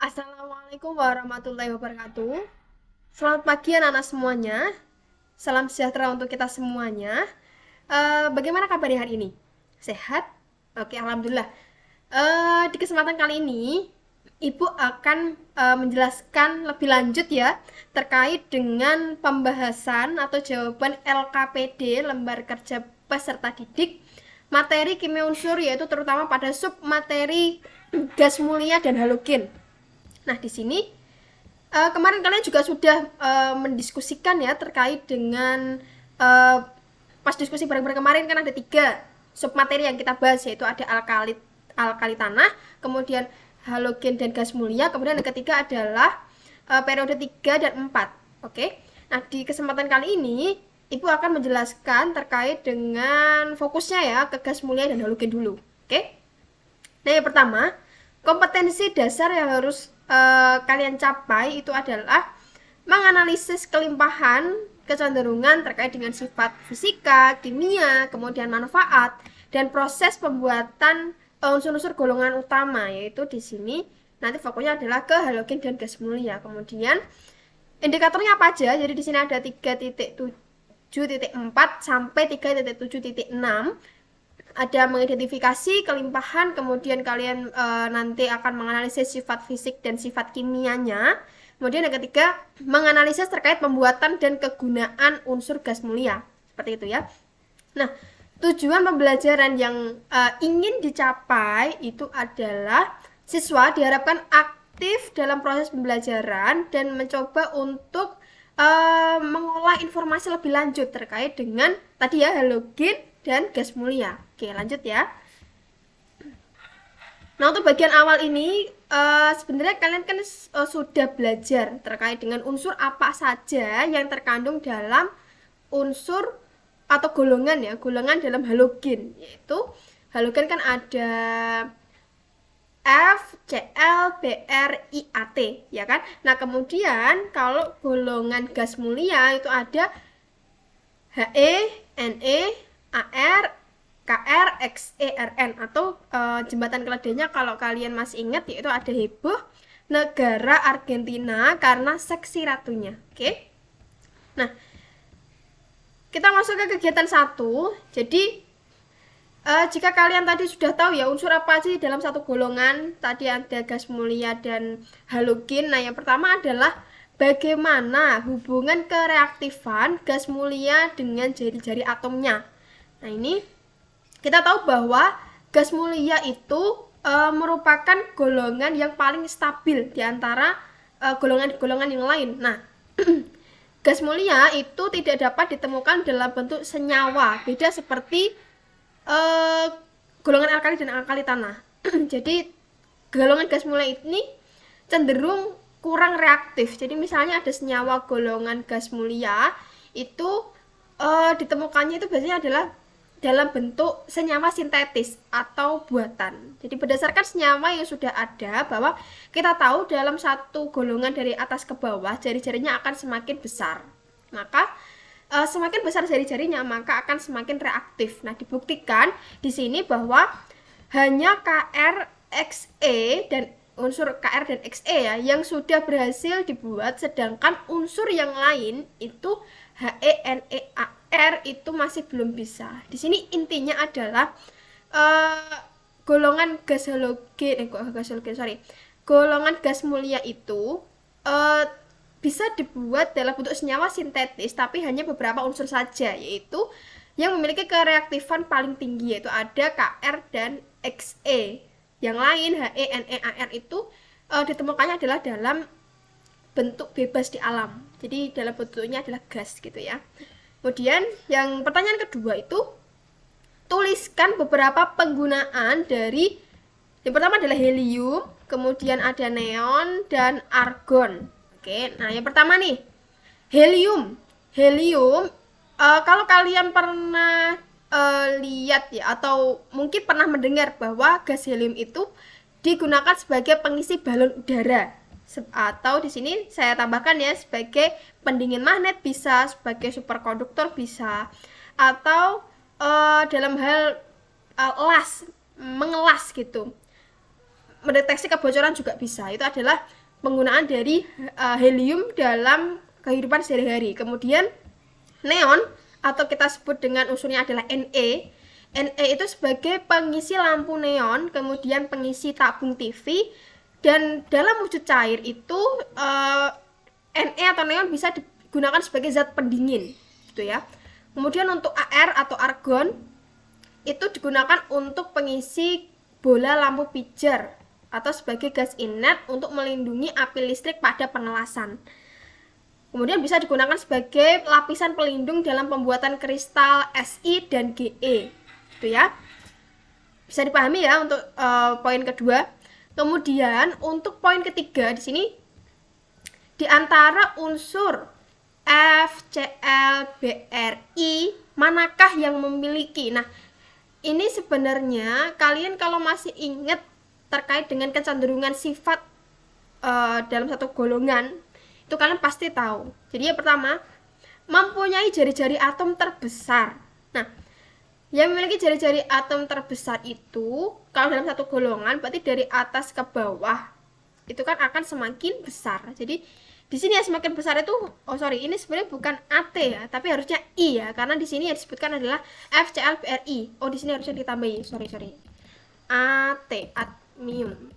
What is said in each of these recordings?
Assalamualaikum warahmatullahi wabarakatuh. Selamat pagi anak-anak semuanya. Salam sejahtera untuk kita semuanya. Bagaimana kabarnya hari ini? Sehat? Oke, alhamdulillah. Di kesempatan kali ini, Ibu akan menjelaskan lebih lanjut ya terkait dengan pembahasan atau jawaban LKPD lembar kerja peserta didik materi kimia unsur, yaitu terutama pada sub materi gas mulia dan halogen. Nah, di sini kemarin kalian juga sudah mendiskusikan ya terkait dengan pas diskusi bareng-bareng kemarin kan ada 3 submateri yang kita bahas, yaitu ada alkali tanah, kemudian halogen dan gas mulia, kemudian yang ketiga adalah periode 3 dan 4. Oke. Nah, di kesempatan kali ini Ibu akan menjelaskan terkait dengan fokusnya ya ke gas mulia dan halogen dulu. Oke. Nah, yang pertama, kompetensi dasar yang harus kalian capai itu adalah menganalisis kelimpahan kecenderungan terkait dengan sifat fisika, kimia, kemudian manfaat dan proses pembuatan unsur-unsur golongan utama, yaitu di sini nanti fokusnya adalah ke halogen dan gas mulia. Kemudian indikatornya apa aja? Jadi di sini ada 3.7.4 sampai 3.7.6. Ada mengidentifikasi kelimpahan, kemudian kalian nanti akan menganalisis sifat fisik dan sifat kimianya. Kemudian yang ketiga, menganalisis terkait pembuatan dan kegunaan unsur gas mulia. Seperti itu ya. Nah, tujuan pembelajaran yang ingin dicapai itu adalah siswa diharapkan aktif dalam proses pembelajaran dan mencoba untuk mengolah informasi lebih lanjut terkait dengan tadi ya halogen dan gas mulia. Oke, lanjut ya. Nah, untuk bagian awal ini sebenarnya kalian kan sudah belajar terkait dengan unsur apa saja yang terkandung dalam unsur atau golongan ya, golongan dalam halogen, yaitu halogen kan ada F, Cl, Br, IAT, ya kan? Nah, kemudian kalau golongan gas mulia itu ada He, Ne, Ar, Kr, Xern, atau jembatan keledainya kalau kalian masih ingat, yaitu ada heboh negara Argentina karena seksi ratunya. Oke. Nah, kita masuk ke kegiatan 1. Jadi jika kalian tadi sudah tahu ya unsur apa aja dalam satu golongan, tadi ada gas mulia dan halogen. Nah, yang pertama adalah bagaimana hubungan kereaktifan gas mulia dengan jari-jari atomnya. Nah, ini kita tahu bahwa gas mulia itu merupakan golongan yang paling stabil di antara golongan-golongan yang lain. Nah, gas mulia itu tidak dapat ditemukan dalam bentuk senyawa, beda seperti golongan alkali dan alkali tanah. Jadi golongan gas mulia ini cenderung kurang reaktif. Jadi misalnya ada senyawa golongan gas mulia itu ditemukannya itu biasanya adalah dalam bentuk senyawa sintetis atau buatan. Jadi berdasarkan senyawa yang sudah ada, bahwa kita tahu dalam satu golongan dari atas ke bawah jari-jarinya akan semakin besar. Maka semakin besar jari-jarinya maka akan semakin reaktif. Nah, dibuktikan di sini bahwa hanya Kr, Xe dan unsur Kr dan Xe ya yang sudah berhasil dibuat, sedangkan unsur yang lain itu He, Ne, Ar itu masih belum bisa. Di sini intinya adalah golongan gas halogen, golongan gas mulia itu bisa dibuat dalam bentuk senyawa sintetis, tapi hanya beberapa unsur saja, yaitu yang memiliki kereaktifan paling tinggi, yaitu ada Kr dan Xe. Yang lain He, Ne, Ar itu ditemukannya adalah dalam bentuk bebas di alam. Jadi dalam bentuknya adalah gas gitu ya. Kemudian yang pertanyaan kedua itu tuliskan beberapa penggunaan dari yang pertama adalah helium, kemudian ada neon dan argon. Oke, nah yang pertama nih helium. Helium kalau kalian pernah lihat ya atau mungkin pernah mendengar bahwa gas helium itu digunakan sebagai pengisi balon udara, atau di sini saya tambahkan ya sebagai pendingin magnet bisa, sebagai superkonduktor bisa, atau dalam hal las, mengelas gitu. mendeteksi kebocoran juga bisa. Itu adalah penggunaan dari helium dalam kehidupan sehari-hari. Kemudian neon atau kita sebut dengan unsurnya adalah Ne. Ne itu sebagai pengisi lampu neon, kemudian pengisi tabung TV, dan dalam wujud cair itu Ne atau neon bisa digunakan sebagai zat pendingin gitu ya. Kemudian untuk Ar atau argon itu digunakan untuk pengisi bola lampu pijar atau sebagai gas inert untuk melindungi api listrik pada pengelasan. Kemudian bisa digunakan sebagai lapisan pelindung dalam pembuatan kristal Si dan Ge. Gitu ya. Bisa dipahami ya untuk poin kedua. Kemudian untuk poin ketiga di sini di antara unsur F, Cl, Bri manakah yang memiliki? Nah, ini sebenarnya kalian kalau masih ingat terkait dengan kecenderungan sifat dalam satu golongan, itu kalian pasti tahu. Jadi yang pertama, mempunyai jari-jari atom terbesar. Nah, yang memiliki jari-jari atom terbesar itu kalau dalam satu golongan berarti dari atas ke bawah itu kan akan semakin besar. Jadi di sini yang semakin besar itu, ini sebenarnya bukan At ya, tapi harusnya I ya, karena di sini yang disebutkan adalah FCl Bri. Di sini harusnya ditambahi, At, admium.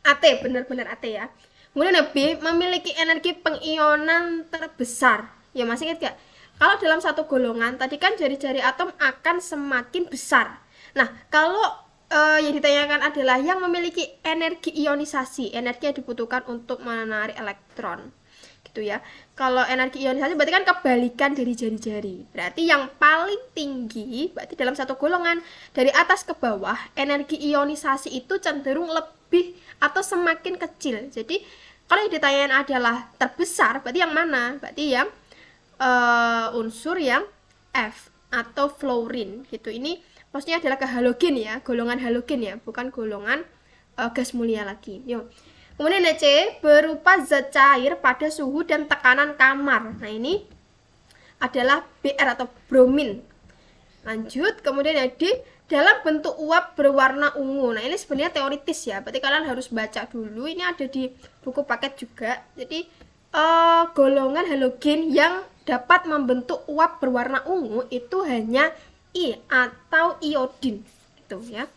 At, benar-benar At ya. Kemudian B, memiliki energi pengionan terbesar. Ya masih ingat gak? Kalau dalam satu golongan, tadi kan jari-jari atom akan semakin besar. Nah, kalau yang ditanyakan adalah yang memiliki energi ionisasi, energi yang dibutuhkan untuk menarik elektron, gitu ya. Kalau energi ionisasi berarti kan kebalikan dari jari-jari. Berarti yang paling tinggi, berarti dalam satu golongan dari atas ke bawah, energi ionisasi itu cenderung lebih atau semakin kecil. Jadi kalau yang ditanyakan adalah terbesar, berarti yang mana? Berarti yang unsur yang F atau fluorine, gitu. Ini maksudnya adalah ke halogen ya, golongan halogen ya, bukan golongan gas mulia lagi. Yuk. Kemudian C, berupa zat cair pada suhu dan tekanan kamar. Nah, ini adalah Br atau bromin. Lanjut, kemudian D, dalam bentuk uap berwarna ungu. Nah, ini sebenarnya teoritis ya, berarti kalian harus baca dulu. Ini ada di buku paket juga. Jadi golongan halogen yang dapat membentuk uap berwarna ungu itu hanya I atau iodin, gitu ya.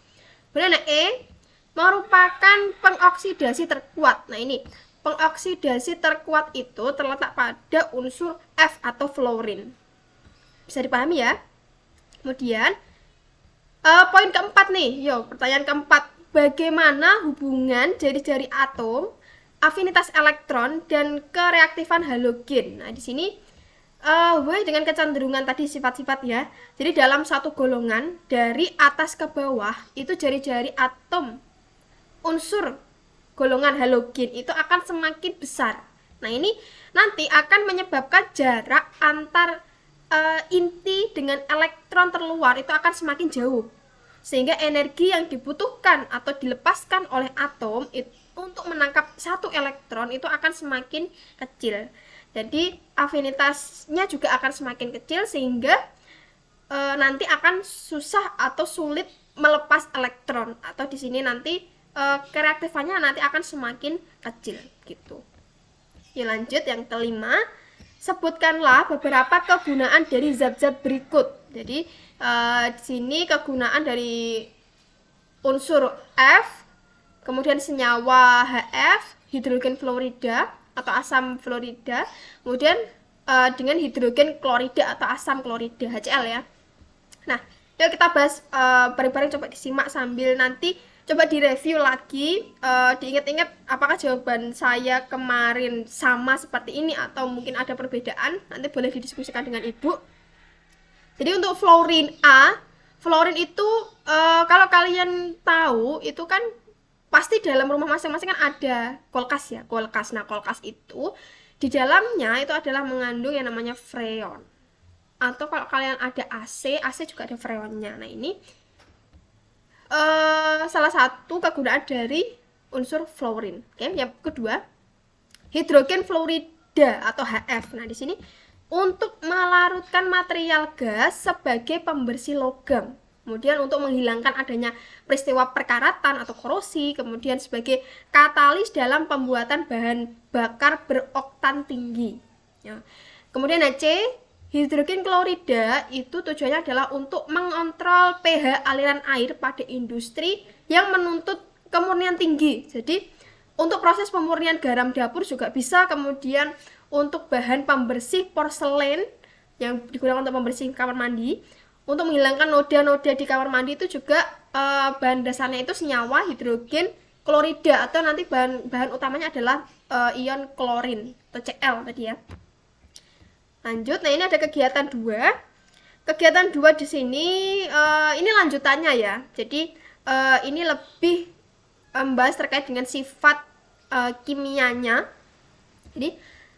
Kemudian E, merupakan pengoksidasi terkuat. Nah, ini pengoksidasi terkuat itu terletak pada unsur F atau fluorine. Bisa dipahami ya? Kemudian poin keempat nih, pertanyaan keempat, bagaimana hubungan jari-jari atom, afinitas elektron, dan kereaktifan halogen? Nah, di sini dengan kecenderungan tadi sifat-sifat ya. Jadi dalam satu golongan dari atas ke bawah itu jari-jari atom unsur golongan halogen itu akan semakin besar. Nah, ini nanti akan menyebabkan jarak antar inti dengan elektron terluar itu akan semakin jauh. Sehingga energi yang dibutuhkan atau dilepaskan oleh atom itu untuk menangkap satu elektron itu akan semakin kecil. Jadi afinitasnya juga akan semakin kecil sehingga nanti akan susah atau sulit melepas elektron, atau di sini nanti kereaktifannya nanti akan semakin kecil gitu. Ya, lanjut yang kelima, sebutkanlah beberapa kegunaan dari zat-zat berikut. Jadi di sini kegunaan dari unsur F, kemudian senyawa HF, hidrogen fluorida atau asam fluorida, kemudian dengan hidrogen klorida atau asam klorida HCl ya. Nah, yuk kita bahas bareng-bareng, coba disimak sambil nanti coba direview lagi, diingat-ingat apakah jawaban saya kemarin sama seperti ini atau mungkin ada perbedaan, nanti boleh didiskusikan dengan ibu. Jadi untuk fluorine A, fluorine itu kalau kalian tahu itu kan pasti dalam rumah masing-masing kan ada kulkas ya, kulkas. Nah, kulkas itu di dalamnya itu adalah mengandung yang namanya freon. Atau kalau kalian ada AC juga ada freonnya. Nah, ini salah satu kegunaan dari unsur fluorine. Oke, yang kedua, hidrogen fluorida atau HF. Nah, di sini untuk melarutkan material gas sebagai pembersih logam. Kemudian untuk menghilangkan adanya peristiwa perkaratan atau korosi, kemudian sebagai katalis dalam pembuatan bahan bakar beroktan tinggi. Ya. Kemudian C, hidrogen klorida itu tujuannya adalah untuk mengontrol pH aliran air pada industri yang menuntut kemurnian tinggi. Jadi untuk proses pemurnian garam dapur juga bisa, kemudian untuk bahan pembersih porselen yang digunakan untuk pembersih kamar mandi, untuk menghilangkan noda-noda di kamar mandi itu juga bahan dasarnya itu senyawa hidrogen klorida, atau nanti bahan utamanya adalah ion klorin atau Cl tadi ya. Lanjut, nah ini ada kegiatan 2. Kegiatan 2 di sini ini lanjutannya ya. Jadi ini lebih membahas terkait dengan sifat kimianya. Jadi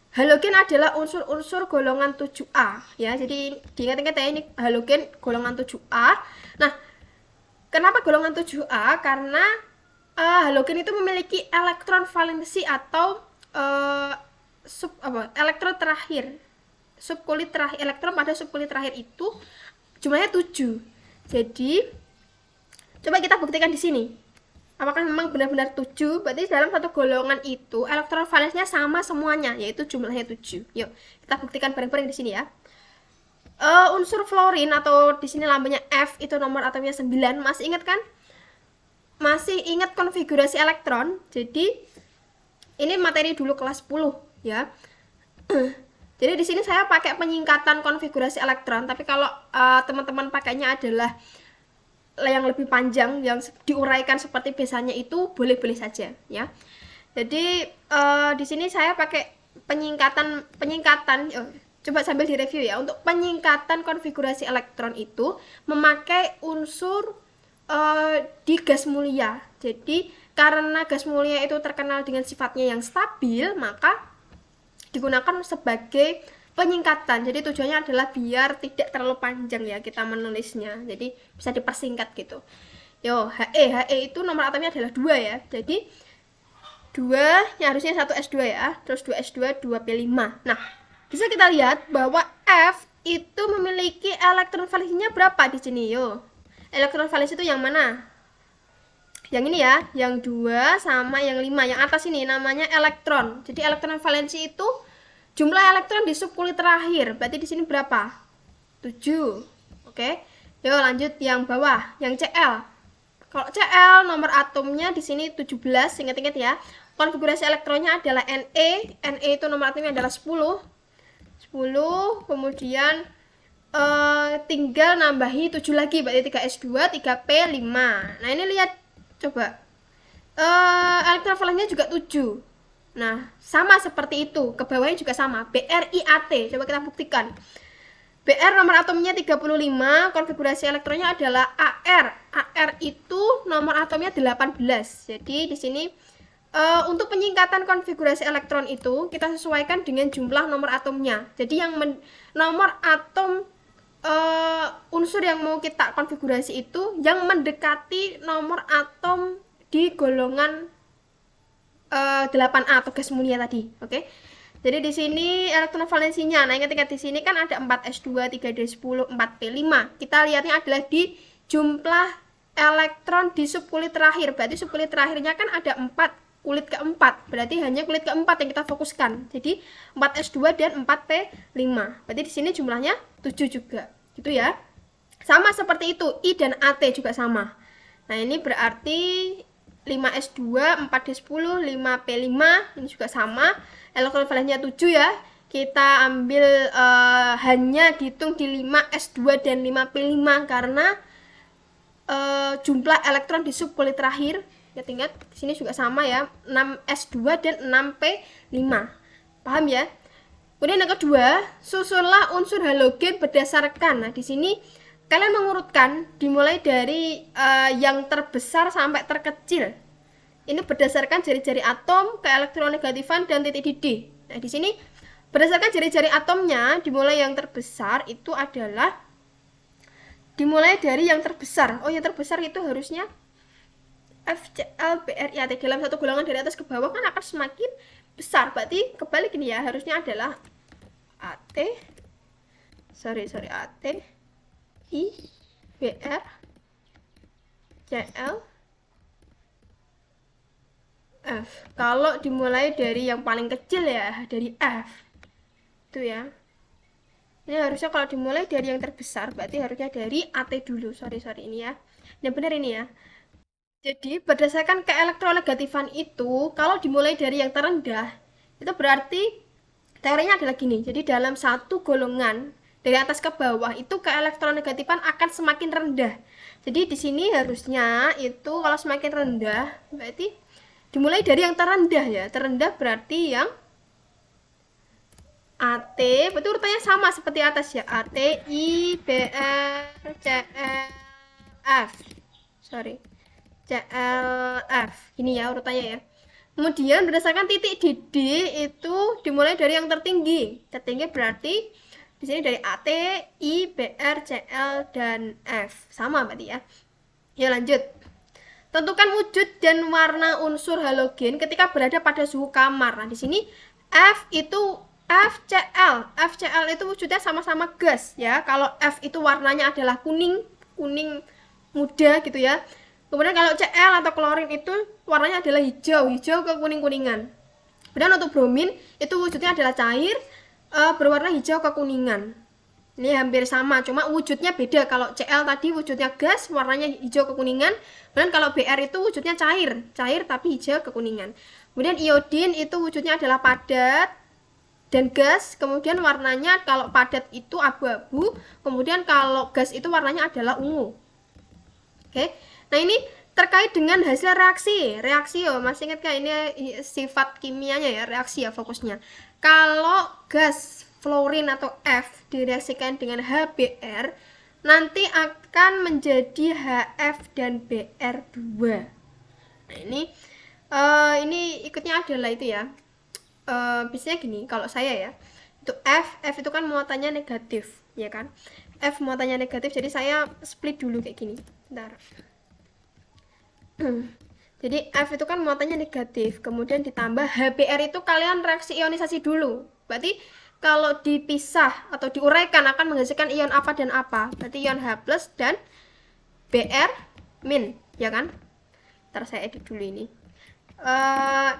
halogen adalah unsur-unsur golongan 7A ya. Jadi diingat-ingat ya, ini halogen golongan 7A. Nah, kenapa golongan 7A? Karena halogen itu memiliki elektron valensi atau elektron terakhir. Subkulit terakhir, elektron pada subkulit terakhir itu jumlahnya 7. Jadi coba kita buktikan di sini. Apakah memang benar-benar 7? Berarti dalam satu golongan itu elektron valensinya sama semuanya, yaitu jumlahnya 7. Yuk, kita buktikan bareng-bareng di sini ya. Unsur fluorin atau di sini lambangnya F itu nomor atomnya 9. Masih ingat kan? Masih ingat konfigurasi elektron? Jadi ini materi dulu kelas 10 ya. Jadi di sini saya pakai penyingkatan konfigurasi elektron, tapi kalau teman-teman pakainya adalah yang lebih panjang, yang diuraikan seperti biasanya, itu boleh-boleh saja ya. Jadi di sini saya pakai penyingkatan. Coba sambil direview ya. Untuk penyingkatan konfigurasi elektron itu memakai unsur di gas mulia. Jadi karena gas mulia itu terkenal dengan sifatnya yang stabil, maka digunakan sebagai penyingkatan. Jadi tujuannya adalah biar tidak terlalu panjang ya kita menulisnya, jadi bisa dipersingkat gitu. Yo, He itu nomor atomnya adalah 2 ya. Jadi 2 yang harusnya 1s2 ya, terus 2s2 2p5. Nah, bisa kita lihat bahwa F itu memiliki elektron valensinya berapa di sini yo. Elektron valensi itu yang mana? Yang ini ya, yang 2 sama yang 5. Yang atas ini namanya elektron. Jadi elektron valensi itu jumlah elektron di subkulit terakhir. Berarti di sini berapa? 7. Oke. Yuk lanjut yang bawah, yang Cl. Kalau Cl nomor atomnya di sini 17, ingat-ingat ya. Konfigurasi elektronnya adalah Ne. Ne itu nomor atomnya adalah 10. Kemudian tinggal nambahi 7 lagi, berarti 3s2, 3p5. Nah, ini lihat coba, elektron valensinya juga 7. Nah, sama seperti itu, ke bawahnya juga sama, BrIAT. Coba kita buktikan. Br nomor atomnya 35, konfigurasi elektronnya adalah Ar. Ar itu nomor atomnya 18. Jadi di sini untuk penyingkatan konfigurasi elektron itu kita sesuaikan dengan jumlah nomor atomnya. Jadi yang nomor atom unsur yang mau kita konfigurasi itu yang mendekati nomor atom di golongan 8A atau gas mulia tadi. Oke. Jadi di sini elektron valensinya. Nah, ingat-ingat di sini kan ada 4s2, 3d10, 4p5. Kita lihatnya adalah di jumlah elektron di subkulit terakhir. Berarti subkulit terakhirnya kan ada 4, kulit keempat. Berarti hanya kulit keempat yang kita fokuskan. Jadi 4s2 dan 4p5. Berarti di sini jumlahnya 7 juga. Gitu ya. Sama seperti itu, I dan AT juga sama. Nah, ini berarti 5s2, 4d10, 5p5, ini juga sama. Elektron valensinya 7 ya. Kita ambil hanya dihitung di 5s2 dan 5p5 karena jumlah elektron di subkulit terakhir, ingat di sini juga sama ya, 6s2 dan 6p5. Paham ya? Kemudian yang kedua, susunlah unsur halogen berdasarkan. Nah, di sini kalian mengurutkan dimulai dari yang terbesar sampai terkecil. Ini berdasarkan jari-jari atom, keelektronegatifan dan titik didih. Nah, di sini berdasarkan jari-jari atomnya dimulai yang terbesar itu adalah dimulai dari yang terbesar. Oh, yang terbesar itu harusnya FCl-BrIAT. Dalam satu golongan dari atas ke bawah kan akan semakin besar. Berarti kebalik ini ya, harusnya adalah AT I, BR, Cl F. Kalau dimulai dari yang paling kecil ya, dari F. Itu ya. Ini harusnya kalau dimulai dari yang terbesar, berarti harusnya dari AT dulu. Sorry ini ya. Yang benar ini ya. Jadi berdasarkan keelektronegatifan itu, kalau dimulai dari yang terendah, itu berarti teorinya adalah gini. Jadi dalam satu golongan dari atas ke bawah itu keelektronegatifan akan semakin rendah. Jadi di sini harusnya itu kalau semakin rendah berarti dimulai dari yang terendah ya. Terendah berarti yang AT, betul urutannya sama seperti atas ya. AT, I, BR, CL, F. Sorry. CLF. Ini ya urutannya ya. Kemudian berdasarkan titik di D itu dimulai dari yang tertinggi. Tertinggi berarti di sini dari AT, I, BR, CL dan F. Sama berarti ya. Ya lanjut. Tentukan wujud dan warna unsur halogen ketika berada pada suhu kamar. Nah, di sini F itu FCl. FCl itu wujudnya sama-sama gas ya. Kalau F itu warnanya adalah kuning muda gitu ya. Kemudian kalau Cl atau klorin itu warnanya adalah hijau ke kuning-kuningan. Kemudian untuk bromin itu wujudnya adalah cair berwarna hijau ke kuningan. Ini hampir sama, cuma wujudnya beda. Kalau Cl tadi wujudnya gas, warnanya hijau ke kuningan. Dan kalau Br itu wujudnya cair tapi hijau ke kuningan. Kemudian iodin itu wujudnya adalah padat dan gas. Kemudian warnanya kalau padat itu abu-abu. Kemudian kalau gas itu warnanya adalah ungu. Oke. Nah ini terkait dengan hasil reaksi ya, masih ingat kan ini sifat kimianya ya, reaksi ya fokusnya. Kalau gas fluorin atau F direaksikan dengan HBr nanti akan menjadi HF dan Br2. Nah ini ikutnya adalah itu ya, biasanya gini kalau saya ya, itu F itu kan muatannya negatif ya kan, F muatannya negatif, jadi saya split dulu kayak gini. Bentar. Jadi F itu kan muatannya negatif, kemudian ditambah HBr itu kalian reaksi ionisasi dulu. Berarti kalau dipisah atau diuraikan akan menghasilkan ion apa dan apa. Berarti ion H+ dan Br-, ya kan? Ntar saya edit dulu ini.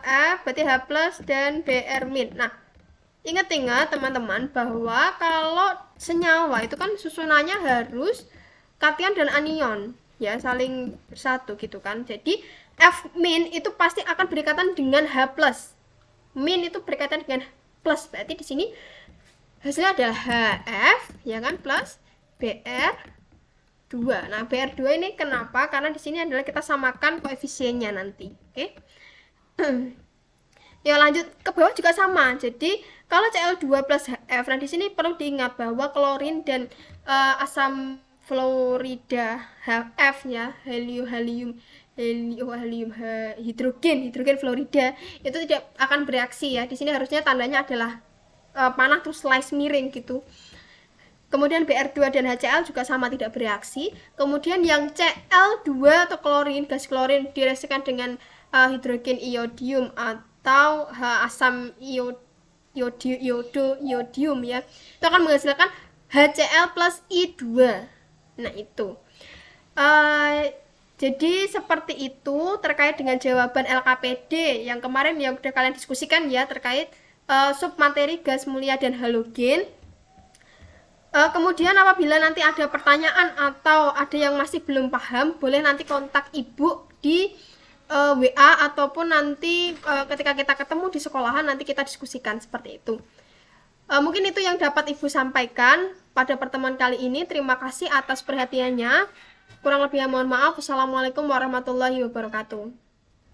F berarti H+ dan Br-. Nah, ingat-ingat teman-teman bahwa kalau senyawa itu kan susunannya harus kation dan anion ya, saling bersatu gitu kan. Jadi F- itu pasti akan berikatan dengan H+. Min itu berikatan dengan plus, berarti di sini hasilnya adalah HF ya kan plus Br2. Nah, Br2 ini kenapa? Karena di sini adalah kita samakan koefisiennya nanti. Oke. Ya lanjut ke bawah juga sama. Jadi kalau Cl2 plus Hf, nah di sini perlu diingat bahwa klorin dan asam fluorida Hf ya, hidrogen fluorida itu tidak akan bereaksi ya. Di sini harusnya tandanya adalah panah terus slice miring gitu. Kemudian Br2 dan HCl juga sama, tidak bereaksi. Kemudian yang Cl2 atau klorin, gas klorin direaksikan dengan hidrogen iodium atau asam iodium ya. Itu akan menghasilkan HCl plus I2. Nah, itu. Jadi seperti itu terkait dengan jawaban LKPD yang kemarin yang udah kalian diskusikan ya, terkait submateri gas mulia dan halogen. Kemudian apabila nanti ada pertanyaan atau ada yang masih belum paham, boleh nanti kontak ibu di WA ataupun nanti ketika kita ketemu di sekolahan nanti kita diskusikan seperti itu. Mungkin itu yang dapat ibu sampaikan pada pertemuan kali ini. Terima kasih atas perhatiannya. Kurang lebihnya mohon maaf. Wassalamualaikum warahmatullahi wabarakatuh.